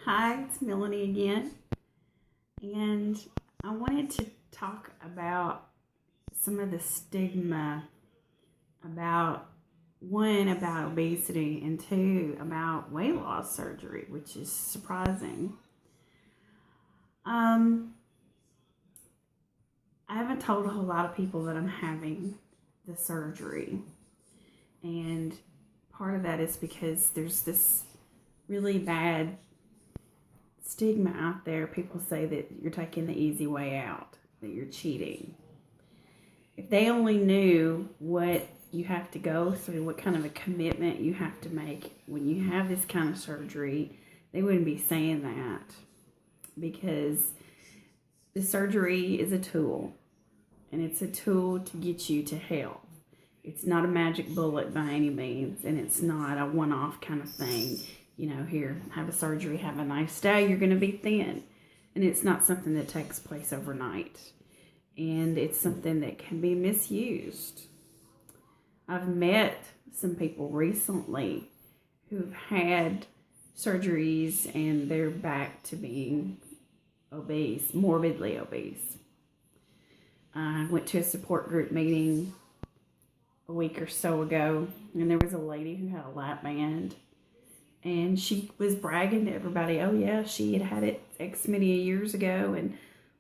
Hi, it's Melanie again, and I wanted to talk about some of the stigma about about obesity, and two, about weight loss surgery, which is surprising. Um, I haven't told a whole lot of people that I'm having the surgery, and part of that is because there's this really bad stigma out there. People say that you're taking the easy way out, that you're cheating. If they only knew what you have to go through, what kind of a commitment you have to make when you have this kind of surgery, they wouldn't be saying that, because the surgery is a tool, and it's a tool to get you to health. It's not a magic bullet by any means, and it's not a one-off kind of thing. Here, have a surgery, have a nice day, you're going to be thin. And it's not something that takes place overnight. And it's something that can be misused. I've met some people recently who've had surgeries and they're back to being obese, morbidly obese. I went to a support group meeting a week or so ago, and there was a lady who had a lap band. And she was bragging to everybody, oh yeah, she had it X many years ago and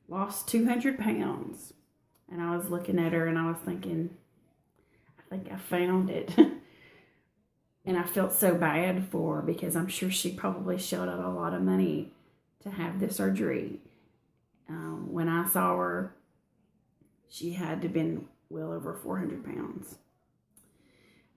lost 200 pounds. And I was looking at her and I was thinking, I think I found it. And I felt so bad for her, because I'm sure she probably shelled out a lot of money to have the surgery. When I saw her, she had to have been well over 400 pounds.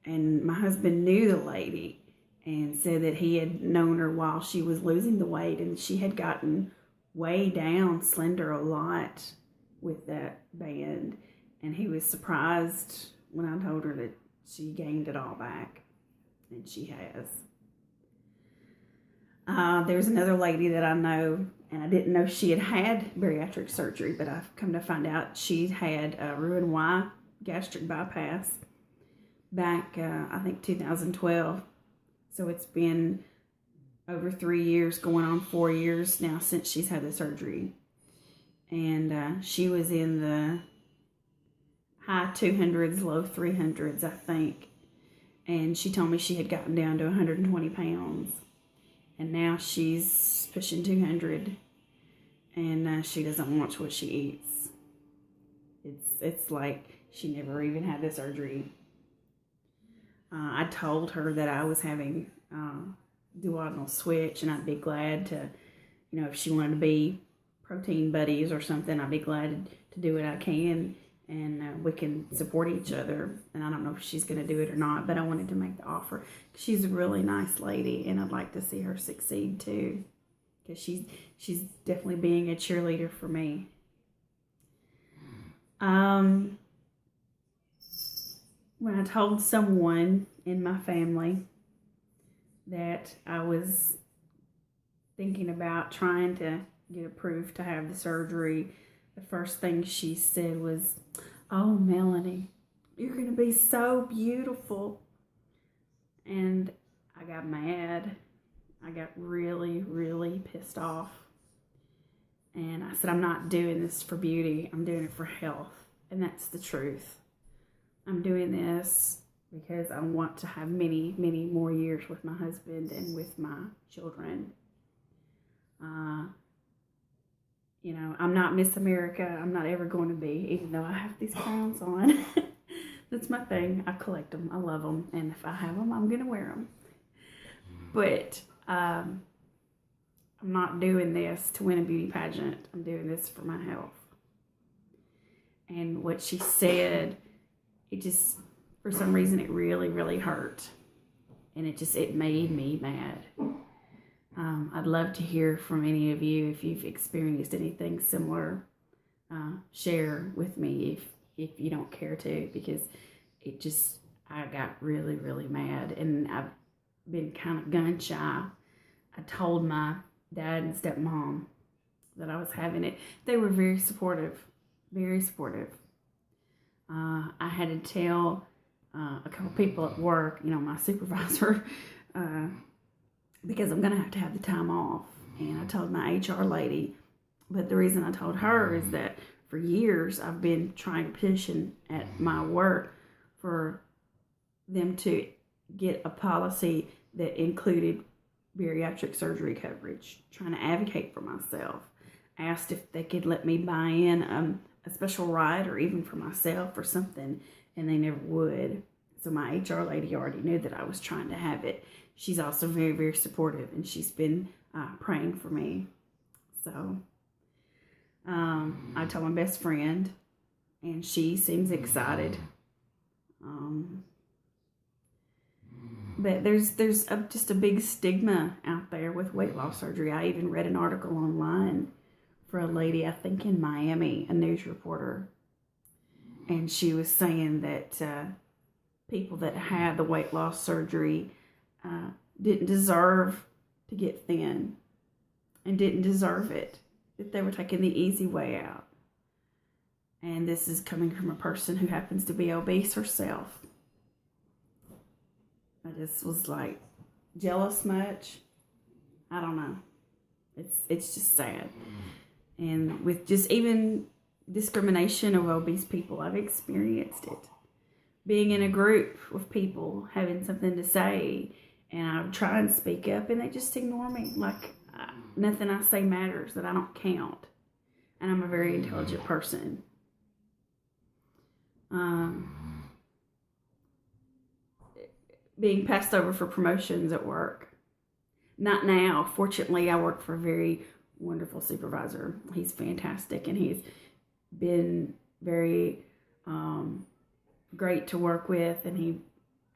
And my husband knew the lady and said that he had known her while she was losing the weight, and she had gotten way down, slender a lot with that band. And he was surprised when I told her that she gained it all back, and she has. There's another lady that I know, and I didn't know she had had bariatric surgery, but I've come to find out she had a Roux-en-Y gastric bypass back, I think 2012. So it's been over 3 years, going on 4 years now since she's had the surgery. And she was in the high 200s, low 300s, I think. And she told me she had gotten down to 120 pounds. And now she's pushing 200. And she doesn't watch what she eats. It's like she never even had the surgery. I told her that I was having duodenal switch, and I'd be glad to, if she wanted to be protein buddies or something, I'd be glad to do what I can, and we can support each other. And I don't know if she's going to do it or not, but I wanted to make the offer. She's a really nice lady, and I'd like to see her succeed too, because she's definitely being a cheerleader for me. When I told someone in my family that I was thinking about trying to get approved to have the surgery, the first thing she said was, oh, Melanie, you're going to be so beautiful. And I got mad. I got really, really pissed off. And I said, I'm not doing this for beauty. I'm doing it for health. And that's the truth. I'm doing this because I want to have many, many more years with my husband and with my children. I'm not Miss America. I'm not ever going to be, even though I have these crowns on. That's my thing. I collect them. I love them. And if I have them, I'm going to wear them. But I'm not doing this to win a beauty pageant. I'm doing this for my health. And what she said, it just, for some reason, it really, really hurt. And it made me mad. I'd love to hear from any of you if you've experienced anything similar. Share with me if you don't care to, because I got really, really mad. And I've been kind of gun shy. I told my dad and stepmom that I was having it. They were very supportive, very supportive. I had to tell a couple people at work, my supervisor, because I'm going to have the time off. And I told my HR lady, but the reason I told her is that for years I've been trying to push at my work for them to get a policy that included bariatric surgery coverage, trying to advocate for myself. Asked if they could let me buy in a special ride or even for myself or something, and they never would. So my HR lady already knew that I was trying to have it. She's also very, very supportive, and she's been praying for me. So I told my best friend, and she seems excited. But there's just a big stigma out there with weight loss surgery. I even read an article online for a lady, I think in Miami, a news reporter. And she was saying that people that had the weight loss surgery didn't deserve to get thin and didn't deserve it, that they were taking the easy way out. And this is coming from a person who happens to be obese herself. I just was like, jealous much? I don't know. It's just sad. And with just even discrimination of obese people, I've experienced it. Being in a group with people, having something to say, and I try and speak up, and they just ignore me. Like nothing I say matters, that I don't count. And I'm a very intelligent person. Being passed over for promotions at work. Not now. Fortunately, I work for a very wonderful supervisor. He's fantastic, and he's been very great to work with, and he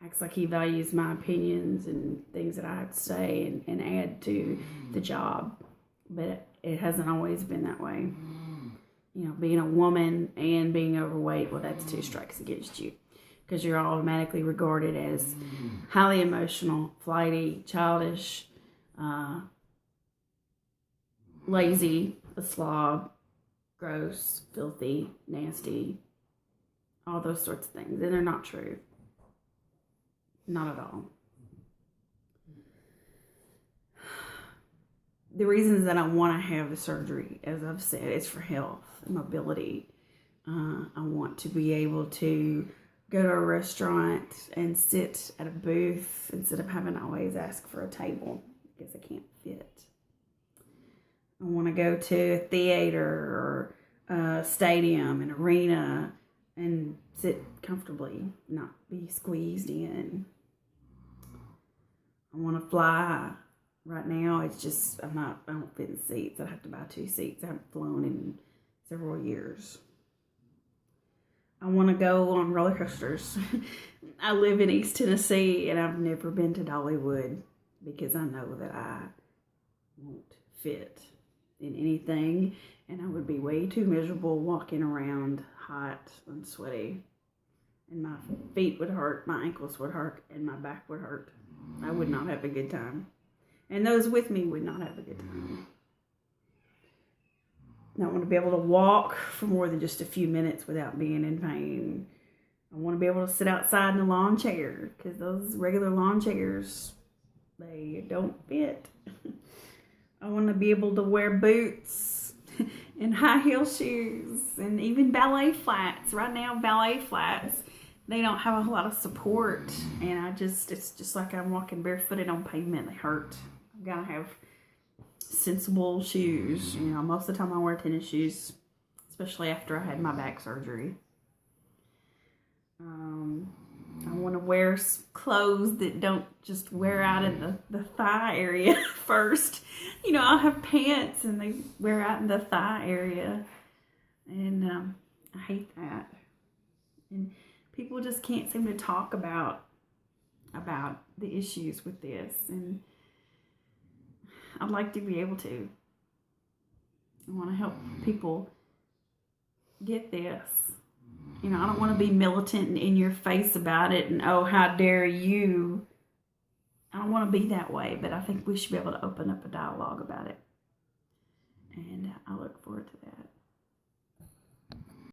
acts like he values my opinions and things that I have to say and add to the job. But it hasn't always been that way. You know, being a woman and being overweight, well, that's 2 strikes against you, because you're automatically regarded as highly emotional, flighty, childish, lazy, a slob, gross, filthy, nasty, all those sorts of things. And they're not true. Not at all. The reasons that I want to have the surgery, as I've said, is for health and mobility. I want to be able to go to a restaurant and sit at a booth instead of having to always ask for a table because I can't fit. I want to go to a theater or a stadium, an arena, and sit comfortably, not be squeezed in. I want to fly. Right now, it's just, I don't fit in seats. I have to buy 2 seats. I haven't flown in several years. I want to go on roller coasters. I live in East Tennessee, and I've never been to Dollywood because I know that I won't fit in anything, and I would be way too miserable walking around hot and sweaty, and my feet would hurt, my ankles would hurt, and my back would hurt. I would not have a good time, and those with me would not have a good time. I want to be able to walk for more than just a few minutes without being in pain. I want to be able to sit outside in a lawn chair, because those regular lawn chairs, they don't fit. I want to be able to wear boots and high heel shoes and even ballet flats. Right now, ballet flats, they don't have a whole lot of support, and it's just like I'm walking barefooted on pavement. They hurt. I've got to have sensible shoes. You know, most of the time I wear tennis shoes, especially after I had my back surgery. I want to wear clothes that don't just wear out in the thigh area first. You know, I'll have pants and they wear out in the thigh area. And I hate that. And people just can't seem to talk about the issues with this. And I'd like to be able to. I want to help people get this. You know, I don't want to be militant and in your face about it and, oh, how dare you. I don't want to be that way, but I think we should be able to open up a dialogue about it. And I look forward to that.